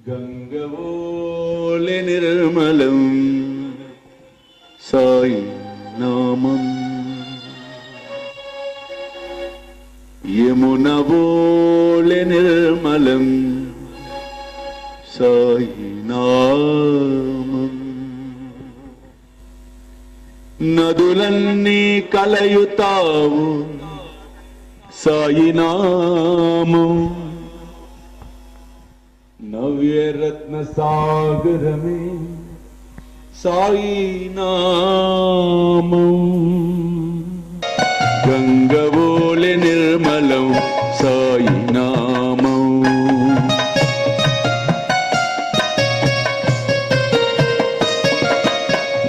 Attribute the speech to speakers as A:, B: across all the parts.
A: గంగవోలె నిర్మలం సాయి నామం, యమునవోలె నిర్మలం సాయి నామం. నదులన్నీ కలయుతావు సాయి నామం, నవ్యరత్న సాగరమే సాయి నామం. గంగవోలె నిర్మలం సాయి నామం,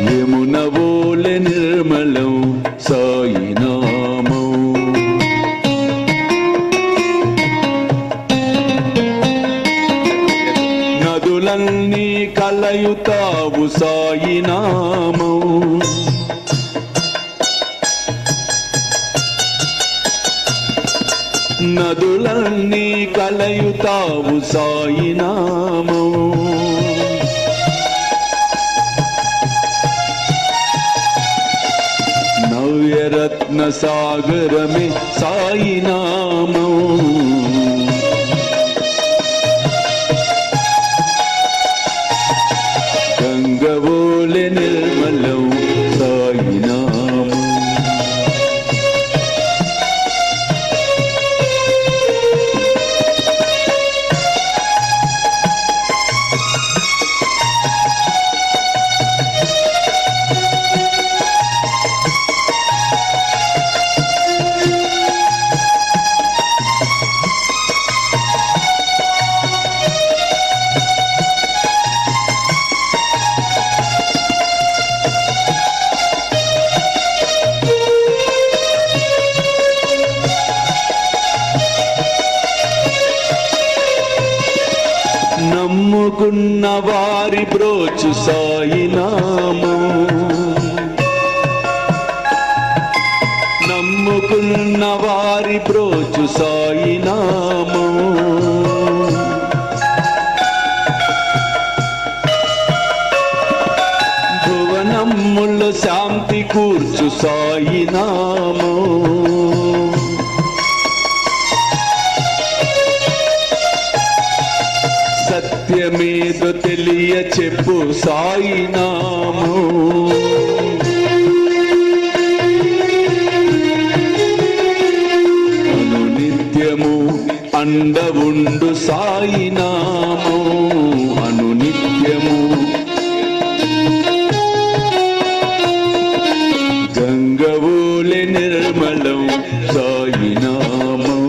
A: యమునవోలె నిర్మలం సాయి నామం. నదులన్నీ కలయుతావు సాయి నామం, నదులన్నీ కలయుతావు సాయి నామం. నవ్యరత్న సాగరమే సాయి నామం, గంగవోలె నిర్మలం సాయి నామం. నమ్ముకున్న వారి బ్రోచు సాయి నామం, నమ్ముకున్న వారి బ్రోచు సాయి నామం. భువనమ్ముల శాంతి కూర్చు సాయి నామం, సత్యమేదో తెలియ చెప్పు సాయి నామం. అనునిత్యము అండ ఉండు సాయి నామం, అనునిత్యము. గంగవోలె నిర్మలం సాయి నామం,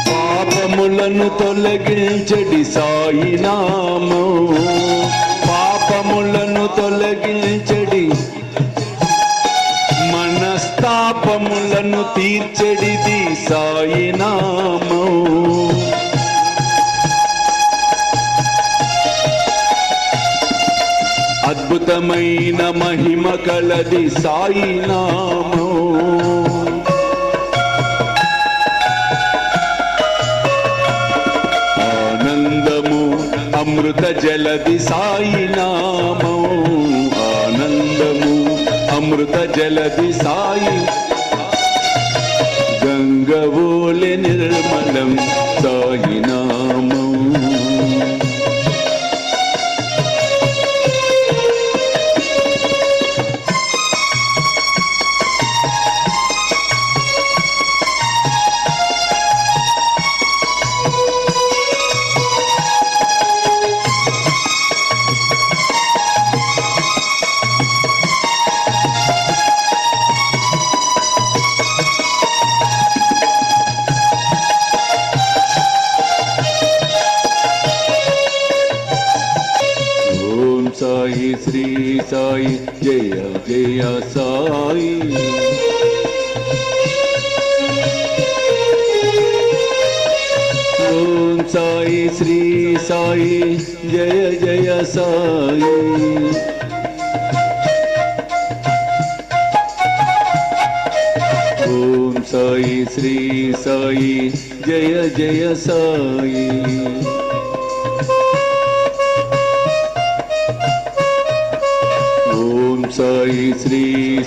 A: పాపములను తొలగించడి సాయి నామం, పాపములను తొలగించడి, మనస్తాపములను తీర్చడిది సాయి నామం. అద్భుతమైన మహిమ కలది సాయి నామం, అమృత జలది సాయి నామం, ఆనందము అమృత జలది సాయి. గంగవోలె నిర్మలం సాయి నామం, సాయి జయ జయ సాయి. ఓం సాయి శ్రీ సాయి జయ జయ సాయి. ఓం సాయి శ్రీ సాయి జయ జయ సాయి. ఓం సాయి శ్రీ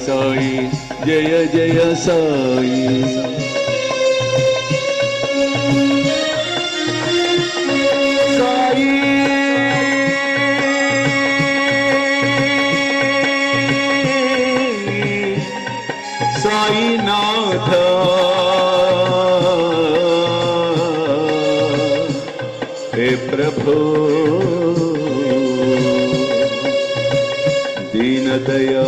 A: సాయి జయ జయ సాయి. సాయి సాయినాథ हे प्रभो दीन दया